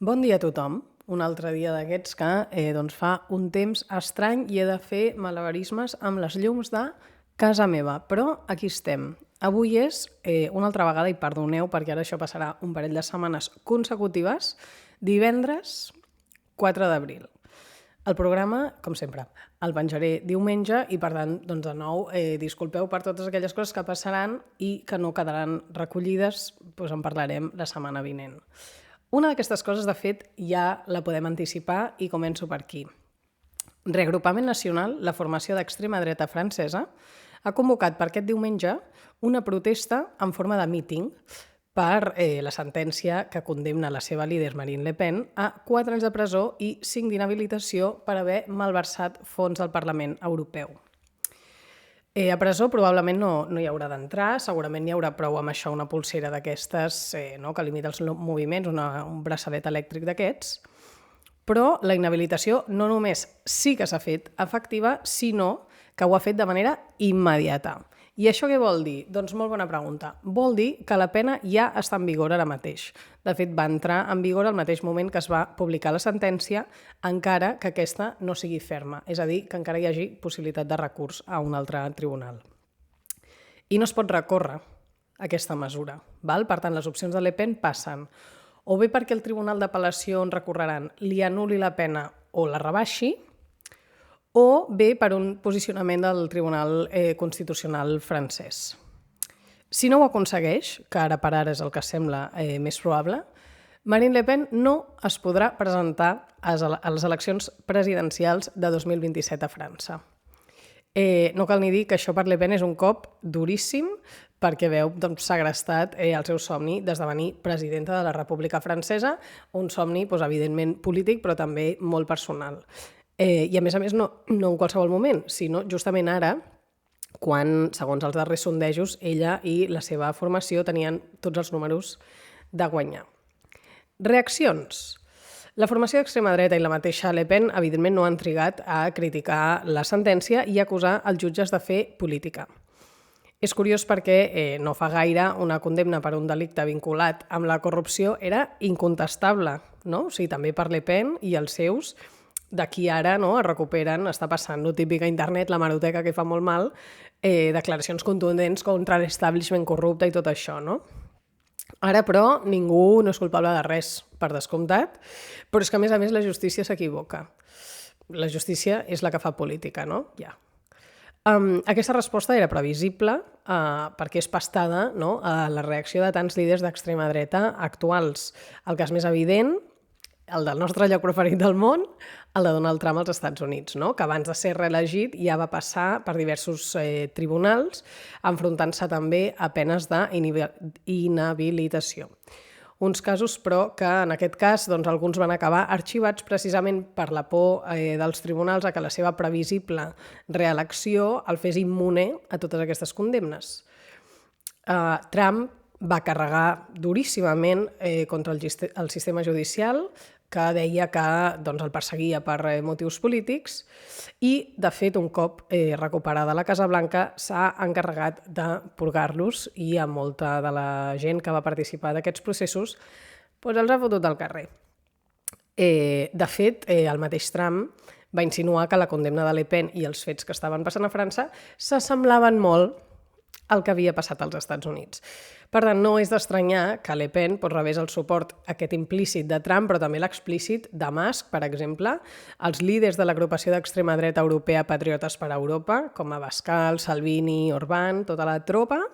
Bon dia a tothom. Un altre dia d'aquests que fa un temps estrany i he de fer malabarismes amb les llums de casa meva. Però aquí estem. Avui és una altra vegada, i perdoneu perquè ara això passarà un parell de setmanes consecutives, divendres 4 d'abril. El programa, com sempre, el penjaré diumenge i, per tant, de nou, disculpeu per totes aquelles coses que passaran i que no quedaran recollides, doncs en parlarem la setmana vinent. Una d'aquestes coses, de fet, ja la podem anticipar i començo per aquí. Reagrupament Nacional, la formació d'extrema dreta francesa, ha convocat per aquest diumenge una protesta en forma de míting per la sentència que condemna la seva líder Marine Le Pen a 4 anys de presó i 5 d'inhabilitació per haver malversat fons del Parlament Europeu. A presó probablement no hi haurà d'entrar, segurament hi haurà prou amb això, una pulsera d'aquestes que limita els moviments, un braçalet elèctric d'aquests, però la inhabilitació no només sí que s'ha fet efectiva, sinó que ho ha fet de manera immediata. I això què vol dir? Doncs molt bona pregunta. Vol dir que la pena ja està en vigor ara mateix. De fet, va entrar en vigor al mateix moment que es va publicar la sentència, encara que aquesta no sigui ferma, és a dir, que encara hi hagi possibilitat de recurs a un altre tribunal. I no es pot recórrer aquesta mesura. Val? Per tant, les opcions de Le Pen passen o bé perquè el Tribunal d'Apel·lació on recorreran li anul·li la pena o la rebaixi, o bé per un posicionament del Tribunal Constitucional francès. Si no ho aconsegueix, que ara per ara és el que sembla més probable, Marine Le Pen no es podrà presentar a les eleccions presidencials de 2027 a França. No cal ni dir que això per Le Pen és un cop duríssim perquè veu segrestat el seu somni d'esdevenir presidenta de la República Francesa, un somni evidentment polític però també molt personal. I a més no en qualsevol moment, sinó justament ara, quan, segons els darrers sondejos, ella i la seva formació tenien tots els números de guanyar. Reaccions. La formació d'extrema dreta i la mateixa Le Pen, evidentment, no han trigat a criticar la sentència i acusar els jutges de fer política. És curiós perquè no fa gaire una condemna per un delicte vinculat amb la corrupció era incontestable, no? O sigui, també per Le Pen i els seus, d'aquí ara es recuperen, està passant, lo típic a internet, la maroteca que fa molt mal, declaracions contundents contra l'establishment corrupte i tot això, no? Ara, però, ningú no és culpable de res, per descomptat, però és que, a més, la justícia s'equivoca. La justícia és la que fa política, no? Ja. Aquesta resposta era previsible perquè és pastada a la reacció de tants líders d'extrema dreta actuals. El cas més evident, el del nostre lloc preferit del món, el de Donald Trump als Estats Units, que abans de ser reelegit ja va passar per diversos tribunals, enfrontant-se també a penes d'inhabilitació. Uns casos, però, que en aquest cas alguns van acabar arxivats precisament per la por dels tribunals a que la seva previsible reelecció el fes immune a totes aquestes condemnes. Trump va carregar duríssimament contra el sistema judicial, que deia que el perseguia per motius polítics i, de fet, un cop recuperada la Casa Blanca, s'ha encarregat de purgar-los i a molta de la gent que va participar d'aquests processos els ha fotut al carrer. De fet, el mateix Trump va insinuar que la condemna de Le Pen i els fets que estaven passant a França s'assemblaven molt al que havia passat als Estats Units. Per tant, no és d'estranyar que Le Pen rebés el suport aquest implícit de Trump, però també l'explícit de Musk, per exemple, els líders de l'agrupació d'extrema dreta europea Patriotes per Europa, com Abascal, Salvini, Orbán, tota la tropa,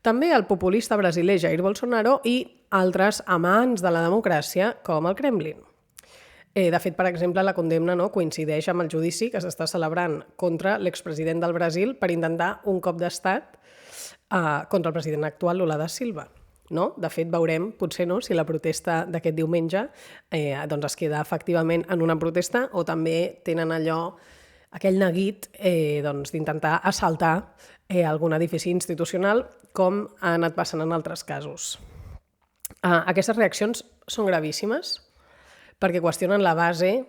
també el populista brasiler Jair Bolsonaro i altres amants de la democràcia, com el Kremlin. De fet, per exemple, la condemna coincideix amb el judici que s'està celebrant contra l'expresident del Brasil per intentar un cop d'estat contra el president actual, Lula da Silva. De fet, veurem, potser si la protesta d'aquest diumenge es queda efectivament en una protesta o també tenen aquell neguit d'intentar assaltar algun edifici institucional, com ha anat passant en altres casos. Aquestes reaccions són gravíssimes perquè qüestionen la base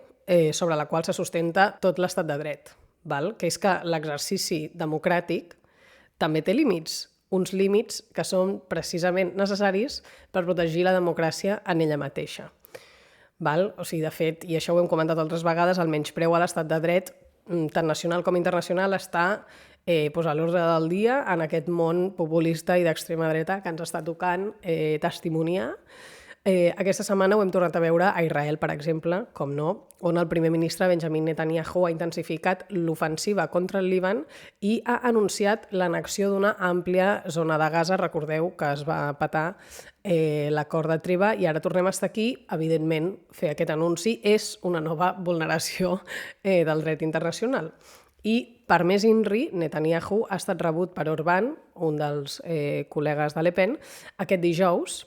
sobre la qual se sustenta tot l'estat de dret, que és que l'exercici democràtic també té límits, uns límits que són precisament necessaris per protegir la democràcia en ella mateixa. Val? O sigui, de fet, i això ho hem comentat altres vegades, el menyspreu a l'estat de dret, tant nacional com internacional, està a l'ordre del dia en aquest món populista i d'extrema dreta que ens està tocant testimoniar. Aquesta setmana ho hem tornat a veure a Israel, per exemple, com no, on el primer ministre Benjamin Netanyahu ha intensificat l'ofensiva contra el Líban i ha anunciat l'annexió d'una àmplia zona de Gaza. Recordeu que es va petar l'acord de treva i ara tornem a estar aquí. Evidentment, fer aquest anunci és una nova vulneració del dret internacional. I, per més INRI, Netanyahu ha estat rebut per Orbán, un dels col·legues de Le Pen, aquest dijous,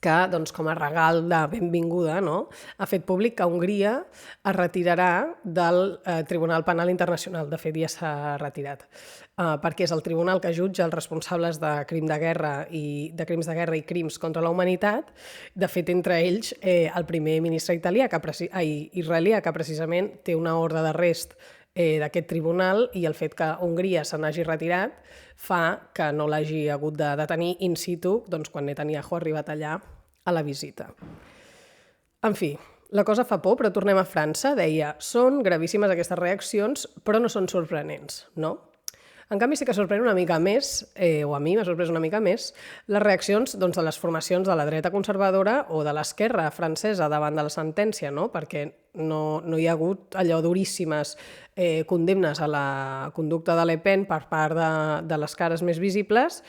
que, doncs, com a regal de benvinguda, no, ha fet públic que Hongria es retirarà del Tribunal Penal Internacional. De fet, ja s'ha retirat, perquè és el tribunal que jutja els responsables de crims de guerra i crims contra la humanitat. De fet, entre ells, el primer ministre israelià, que precisament té una ordre d'arrest d'aquest tribunal, i el fet que Hongria se n'hagi retirat fa que no l'hagi hagut de detenir in situ doncs, quan Netanyahu ha arribat allà a la visita. En fi, la cosa fa por, però tornem a França. Deia, són gravíssimes aquestes reaccions, però no són sorprenents, no? En canvi, sí que sorprèn una mica més, o a mi m'ha sorprès una mica més, les reaccions doncs, de les formacions de la dreta conservadora o de l'esquerra francesa davant de la sentència, no? Perquè no hi ha hagut allò duríssimes condemnes a la conducta de Le Pen per part de les cares més visibles,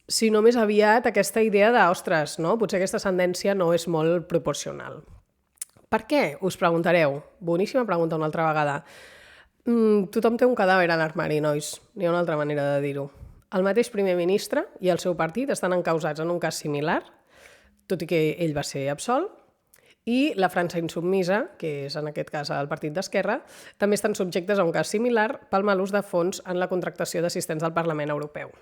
sinó més aviat aquesta idea de, ostres, no? Potser aquesta sentència no és molt proporcional. Per què? Us preguntareu. Boníssima pregunta una altra vegada. Tothom té un cadàver a l'armari, nois. N'hi ha una altra manera de dir-ho. El mateix primer ministre i el seu partit estan encausats en un cas similar, tot i que ell va ser absolt, i la França insubmisa, que és en aquest cas el partit d'Esquerra, també estan subjectes a un cas similar pel mal ús de fons en la contractació d'assistents del Parlament Europeu.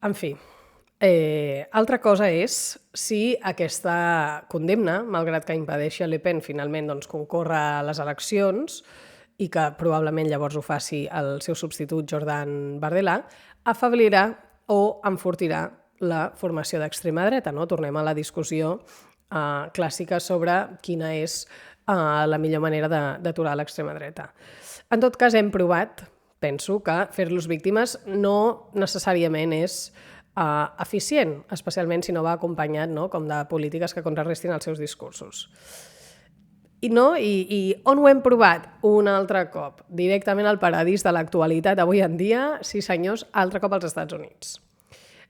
En fi, altra cosa és si aquesta condemna, malgrat que impedeixi a Le Pen finalment concórrer a les eleccions i que probablement llavors ho faci el seu substitut Jordan Bardella, afeblirà o enfortirà la formació d'extrema dreta. No? Tornem a la discussió clàssica sobre quina és la millor manera d'aturar l'extrema dreta. En tot cas, hem provat, penso, que fer-los víctimes no necessàriament és eficient, especialment si no va acompanyat com de polítiques que contrarrestin els seus discursos. I on ho hem provat? Un altre cop, directament al paradís de l'actualitat avui en dia, sí senyors, altre cop als Estats Units.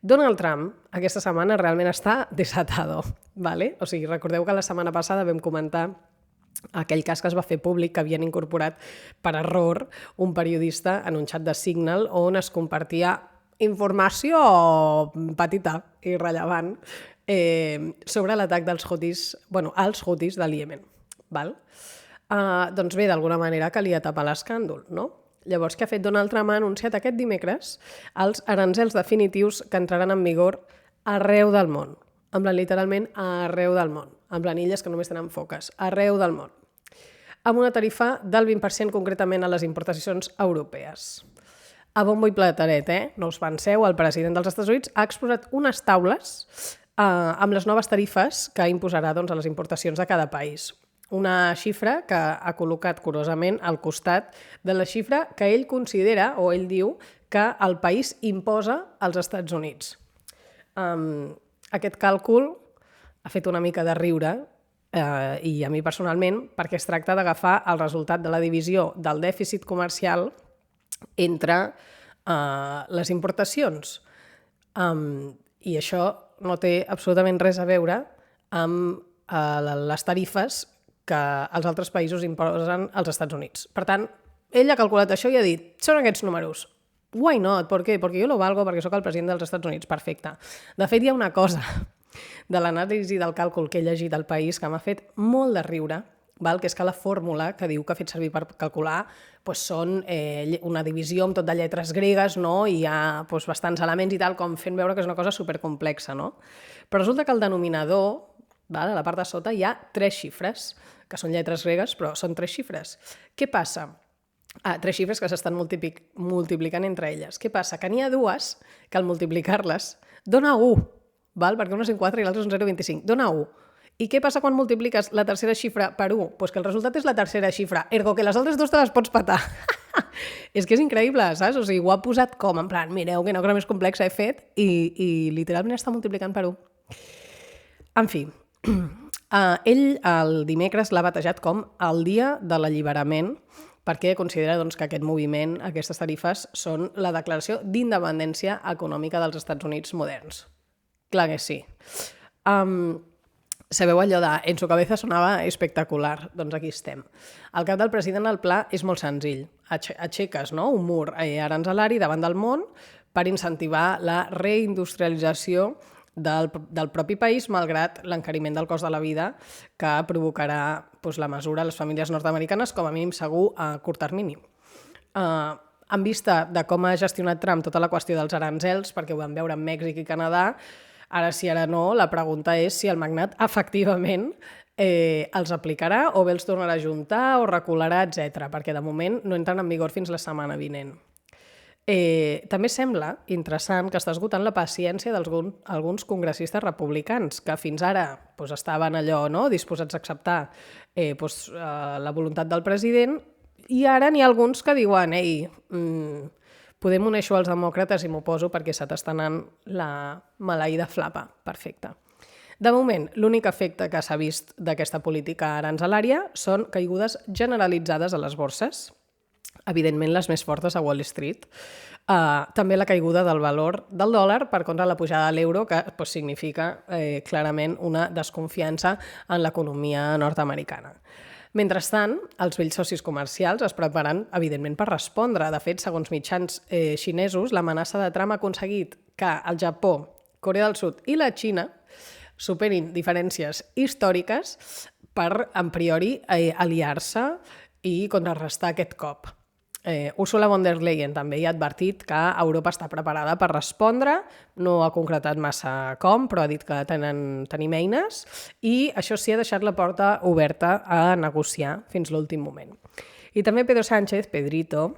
Donald Trump aquesta setmana realment està desatado, ¿vale? O sigui, recordeu que la setmana passada vam comentar aquell cas que es va fer públic que havien incorporat per error un periodista en un xat de Signal on es compartia informació petita i rellevant sobre l'atac dels Houthis, als Houthis del Iemen. Val? Doncs bé, d'alguna manera calia tapar l'escàndol, no? Llavors, què ha fet Donald Trump? Ha anunciat aquest dimecres els aranzels definitius que entraran en vigor arreu del món. En plan, literalment, arreu del món. En planilles que només tenen foques. Arreu del món. Amb una tarifa del 20% concretament a les importacions europees. A bombo i plateret, No us penseu, el president dels Estats Units ha exposat unes taules amb les noves tarifes que imposarà a les importacions de cada país. Una xifra que ha col·locat curosament al costat de la xifra que ell considera, o ell diu, que el país imposa als Estats Units. Aquest càlcul ha fet una mica de riure, i a mi personalment, perquè es tracta d'agafar el resultat de la divisió del dèficit comercial entre les importacions. I això no té absolutament res a veure amb les tarifes que els altres països imposen als Estats Units. Per tant, ell ha calculat això i ha dit, són aquests números. Why not? ¿Por qué? Porque yo lo valgo, perquè sóc el president dels Estats Units. Perfecte. De fet, hi ha una cosa de l'anàlisi del càlcul que he llegit al País que m'ha fet molt de riure, que és que la fórmula que diu que ha fet servir per calcular són una divisió amb tot de lletres gregues, i hi ha bastants elements i tal, com fent veure que és una cosa supercomplexa. Però resulta que el denominador, a la part de sota, hi ha 3 xifres, que són lletres gregues, però són 3 xifres. Què passa? 3 xifres que s'estan multiplicant entre elles. Què passa? Que n'hi ha 2 que al multiplicar-les dona 1, perquè una és un 4 i l'altra és un 0,25. Dona 1. I què passa quan multipliques la tercera xifra per 1? Pues que el resultat és la tercera xifra, ergo que les altres dues te les pots petar. És que és increïble, saps? O sigui, ho ha posat com, en plan, mireu quina cosa més complexa he fet i literalment està multiplicant per 1. En fi, ell el dimecres l'ha batejat com el dia de l'alliberament perquè considera doncs, que aquest moviment, aquestes tarifes, són la declaració d'independència econòmica dels Estats Units moderns. Clar que sí. Sabeu allò de en su cabeza sonava espectacular? Doncs aquí estem. El cap del president al pla és molt senzill. Aixeques un mur aranzelari davant del món per incentivar la reindustrialització del propi país, malgrat l'encariment del cost de la vida que provocarà la mesura a les famílies nord-americanes, com a mínim segur a curt termini. En vista de com ha gestionat Trump tota la qüestió dels aranzels, perquè ho vam veure en Mèxic i Canadà, ara sí, ara no, la pregunta és si el magnat efectivament els aplicarà o bé els tornarà a juntar o recularà, etc. perquè de moment no entren en vigor fins la setmana vinent. També sembla interessant que està esgotant la paciència d'alguns congressistes republicans que fins ara estaven allò disposats a acceptar la voluntat del president i ara n'hi ha alguns que diuen podem uneixo als demòcrates i m'ho poso perquè se t'està anant la maleïda flapa. Perfecte. De moment, l'únic efecte que s'ha vist d'aquesta política aranzelària són caigudes generalitzades a les borses, evidentment les més fortes a Wall Street. També la caiguda del valor del dòlar per contra la pujada de l'euro, que significa clarament una desconfiança en l'economia nord-americana. Mentrestant, els vells socis comercials es preparen, evidentment, per respondre. De fet, segons mitjans xinesos, l'amenaça de Trump ha aconseguit que el Japó, Corea del Sud i la Xina superin diferències històriques per, en priori, aliar-se i contrarrestar aquest cop. Ursula von der Leyen també ha advertit que Europa està preparada per respondre, no ha concretat massa com, però ha dit que tenim eines i això sí ha deixat la porta oberta a negociar fins l'últim moment. I també Pedro Sánchez, Pedrito,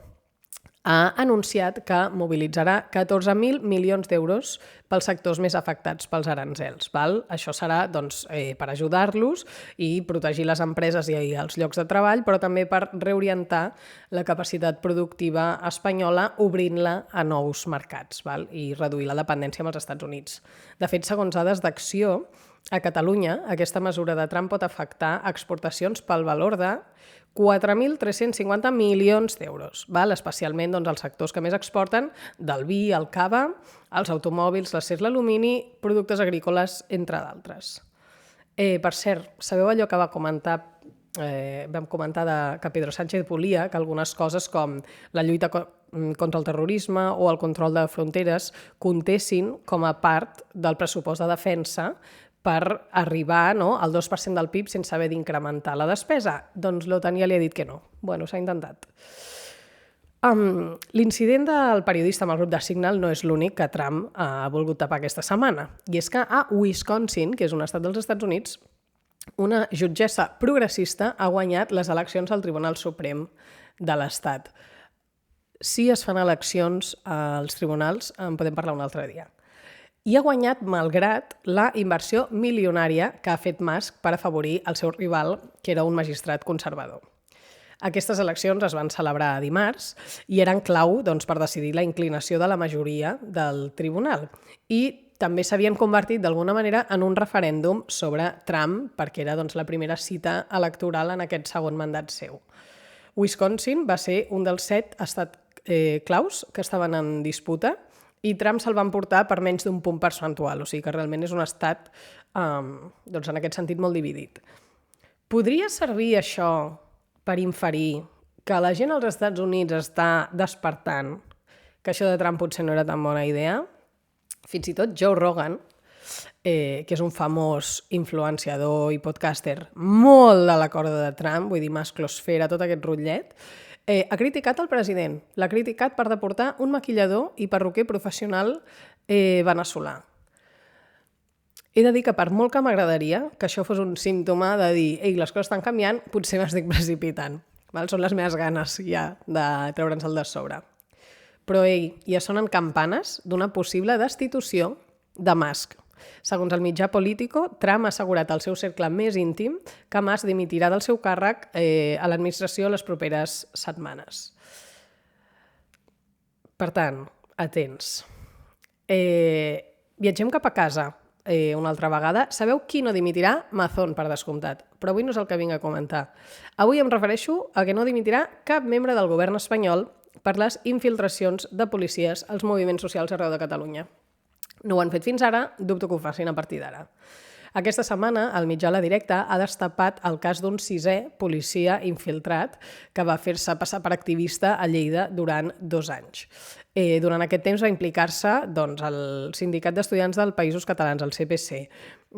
ha anunciat que mobilitzarà 14.000 milions d'euros pels sectors més afectats pels aranzels. Això serà per ajudar-los i protegir les empreses i els llocs de treball, però també per reorientar la capacitat productiva espanyola obrint-la a nous mercats i reduir la dependència amb els Estats Units. De fet, segons dades d'Acció, a Catalunya aquesta mesura de Trump pot afectar exportacions pel valor de 4.350 milions d'euros, especialment els sectors que més exporten del vi, el cava, els automòbils, l'acer, l'alumini, productes agrícoles, entre d'altres. Per cert, sabeu allò que vam comentar que Pedro Sánchez volia que algunes coses com la lluita contra el terrorisme o el control de fronteres comptessin com a part del pressupost de defensa per arribar al 2% del PIB sense haver d'incrementar la despesa? Doncs l'OTAN ja li ha dit que no. Bueno, s'ha intentat. L'incident del periodista amb el grup de Signal no és l'únic que Trump ha volgut tapar aquesta setmana. I és que a Wisconsin, que és un estat dels Estats Units, una jutgessa progressista ha guanyat les eleccions al Tribunal Suprem de l'Estat. Si es fan eleccions als tribunals, en podem parlar un altre dia. I ha guanyat malgrat la inversió milionària que ha fet Musk per afavorir el seu rival, que era un magistrat conservador. Aquestes eleccions es van celebrar dimarts i eren clau per decidir la inclinació de la majoria del tribunal. I també s'havien convertit d'alguna manera en un referèndum sobre Trump, perquè era la primera cita electoral en aquest segon mandat seu. Wisconsin va ser un dels 7 estats claus que estaven en disputa i Trump se'l va emportar per menys d'un punt percentual, o sigui que realment és un estat en aquest sentit molt dividit. Podria servir això per inferir que la gent als Estats Units està despertant que això de Trump potser no era tan bona idea? Fins i tot Joe Rogan, que és un famós influenciador i podcaster molt de la corda de Trump, vull dir, masclosfera, tot aquest rotllet, ha criticat el president. L'ha criticat per deportar un maquillador i perruquer professional veneçolà. He de dir que per molt que m'agradaria que això fos un símptoma de dir ei, les coses estan canviant, potser m'estic precipitant. Són les meves ganes ja de treure'ns el de sobre. Però ja sonen campanes d'una possible destitució de Musk. Segons el mitjà Politico, Trump ha assegurat al seu cercle més íntim que Mas dimitirà del seu càrrec a l'administració les properes setmanes. Per tant, atents. Viatgem cap a casa una altra vegada. Sabeu qui no dimitirà? Mazón, per descomptat. Però avui no és el que vinc a comentar. Avui em refereixo a que no dimitirà cap membre del govern espanyol per les infiltracions de policies als moviments socials arreu de Catalunya. No ho han fet fins ara, dubto que ho facin a partir d'ara. Aquesta setmana, el mitjà La Directa ha destapat el cas d'un 6è policia infiltrat que va fer-se passar per activista a Lleida durant 2 anys. Durant aquest temps va implicar-se el Sindicat d'Estudiants dels Països Catalans, el CPC.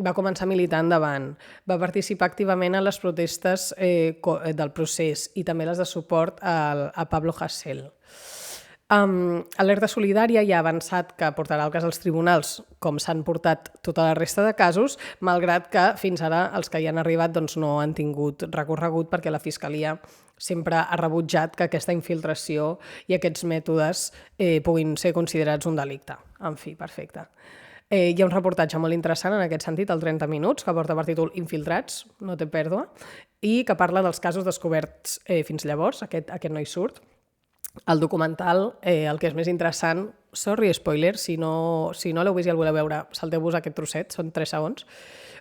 Va començar militant davant, va participar activament en les protestes del procés i també les de suport a Pablo Hasél. Alerta Solidària ja ha avançat que portarà el cas als tribunals, com s'han portat tota la resta de casos, malgrat que fins ara els que hi han arribat no han tingut recorregut perquè la Fiscalia sempre ha rebutjat que aquesta infiltració i aquests mètodes puguin ser considerats un delicte. En fi, perfecte. Hi ha un reportatge molt interessant en aquest sentit, el 30 minuts, que porta per títol Infiltrats, no té pèrdua, i que parla dels casos descoberts fins llavors, aquest no hi surt. El documental, el que és més interessant, sorry, spoiler, si no l'heu vist i el voleu veure, salteu-vos aquest trosset, són 3 segons.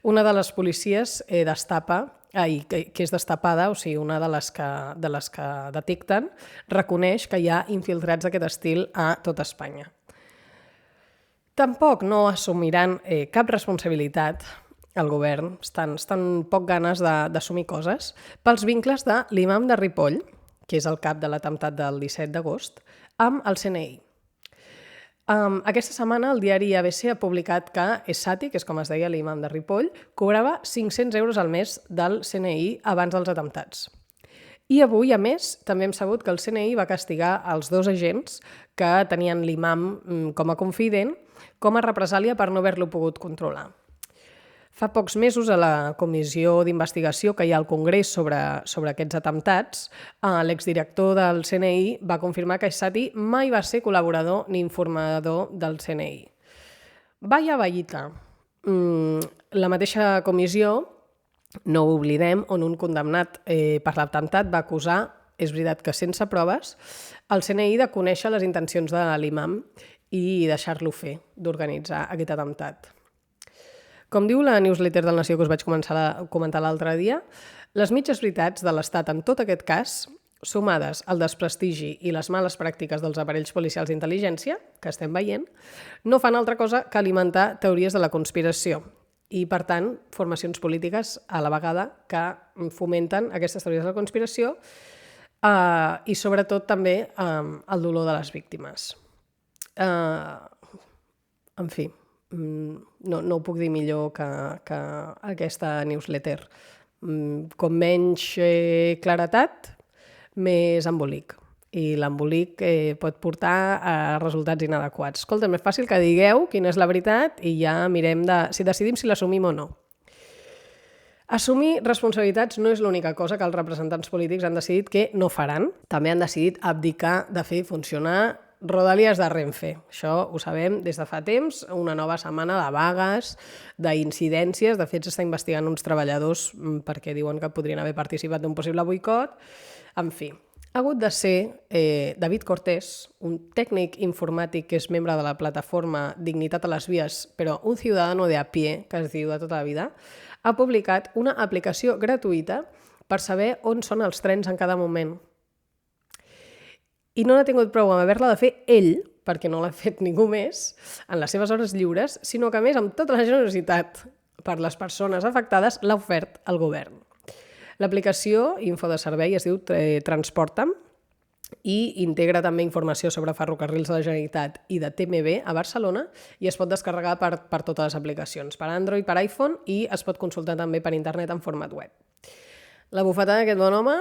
Una de les policies que és destapada, o sigui, una de les que detecten, reconeix que hi ha infiltrats d'aquest estil a tot Espanya. Tampoc no assumiran cap responsabilitat el govern, estan poc ganes d'assumir coses, pels vincles de l'imam de Ripoll, que és el cap de l'atemptat del 17 d'agost, amb el CNI. Aquesta setmana el diari ABC ha publicat que Essati, que és com es deia l'imam de Ripoll, cobrava 500 euros al mes del CNI abans dels atemptats. I avui, a més, també hem sabut que el CNI va castigar els 2 agents que tenien l'imam com a confident com a represàlia per no haver-lo pogut controlar. Fa pocs mesos, a la comissió d'investigació que hi ha al Congrés sobre aquests atemptats, l'exdirector del CNI va confirmar que Essati mai va ser col·laborador ni informador del CNI. Vaya vallita. La mateixa comissió, no ho oblidem, on un condemnat per l'atemptat va acusar, és veritat que sense proves, el CNI de conèixer les intencions de l'imam i deixar-lo fer, d'organitzar aquest atemptat. Com diu la newsletter del Nació que us vaig comentar l'altre dia, les mitges veritats de l'Estat en tot aquest cas, sumades al desprestigi i les males pràctiques dels aparells policials d'intel·ligència, que estem veient, no fan altra cosa que alimentar teories de la conspiració i, per tant, formacions polítiques a la vegada que fomenten aquestes teories de la conspiració i, sobretot, també el dolor de les víctimes. En fi, no ho puc dir millor que aquesta newsletter. Com menys claretat, més embolic. I l'embolic pot portar a resultats inadequats. Escolta, és més fàcil que digueu quina és la veritat i ja mirem si decidim si l'assumim o no. Assumir responsabilitats no és l'única cosa que els representants polítics han decidit que no faran. També han decidit abdicar de fer funcionar Rodalies de Renfe. Això ho sabem des de fa temps, una nova setmana de vagues, d'incidències. De fet, s'està investigant uns treballadors perquè diuen que podrien haver participat d'un possible boicot. En fi, ha hagut de ser David Cortés, un tècnic informàtic que és membre de la plataforma Dignitat a les Vies, però un ciudadano de a pie, que es diu de tota la vida, ha publicat una aplicació gratuïta per saber on són els trens en cada moment. I no n'ha tingut prou amb haver-la de fer ell, perquè no l'ha fet ningú més, en les seves hores lliures, sinó que, a més, amb tota la generositat per les persones afectades, l'ha ofert al govern. L'aplicació Info de Servei es diu Transporta'm i integra també informació sobre ferrocarrils de la Generalitat i de TMB a Barcelona i es pot descarregar per totes les aplicacions, per Android, per iPhone i es pot consultar també per internet en format web. La bufetada d'aquest bon home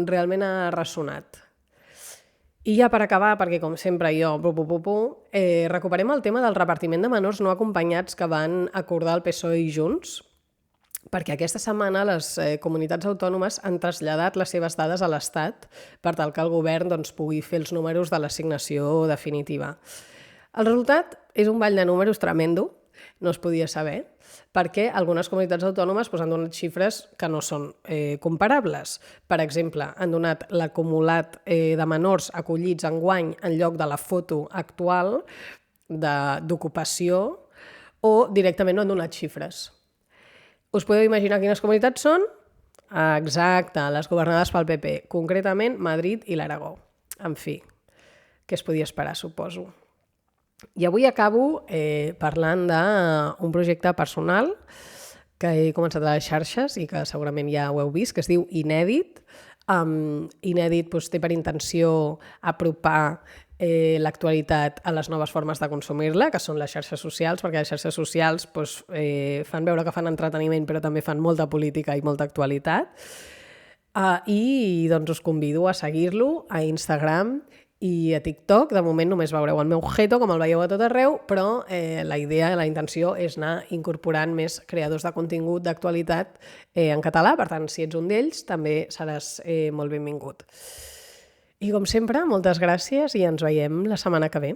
realment ha ressonat. I ja per acabar, perquè com sempre jo, recuperem el tema del repartiment de menors no acompanyats que van acordar el PSOE i Junts, perquè aquesta setmana les comunitats autònomes han traslladat les seves dades a l'Estat per tal que el govern pugui fer els números de l'assignació definitiva. El resultat és un ball de números tremendo, no es podia saber, perquè algunes comunitats autònomes han donat xifres que no són comparables. Per exemple, han donat l'acumulat de menors acollits enguany en lloc de la foto actual d'ocupació, o directament no han donat xifres. Us podeu imaginar quines comunitats són? Exacte, les governades pel PP, concretament Madrid i l'Aragó. En fi, què es podia esperar, suposo. I avui acabo parlant d'un projecte personal que he començat a les xarxes i que segurament ja ho heu vist, que es diu Inèdit. Inèdit té per intenció apropar l'actualitat a les noves formes de consumir-la, que són les xarxes socials, perquè les xarxes socials fan veure que fan entreteniment, però també fan molta política i molta actualitat. I doncs us convido a seguir-lo a Instagram i a TikTok. De moment només veureu el meu jeto, com el veieu a tot arreu, però la idea, la intenció és anar incorporant més creadors de contingut d'actualitat en català. Per tant, si ets un d'ells, també seràs molt benvingut. I com sempre, moltes gràcies i ens veiem la setmana que ve.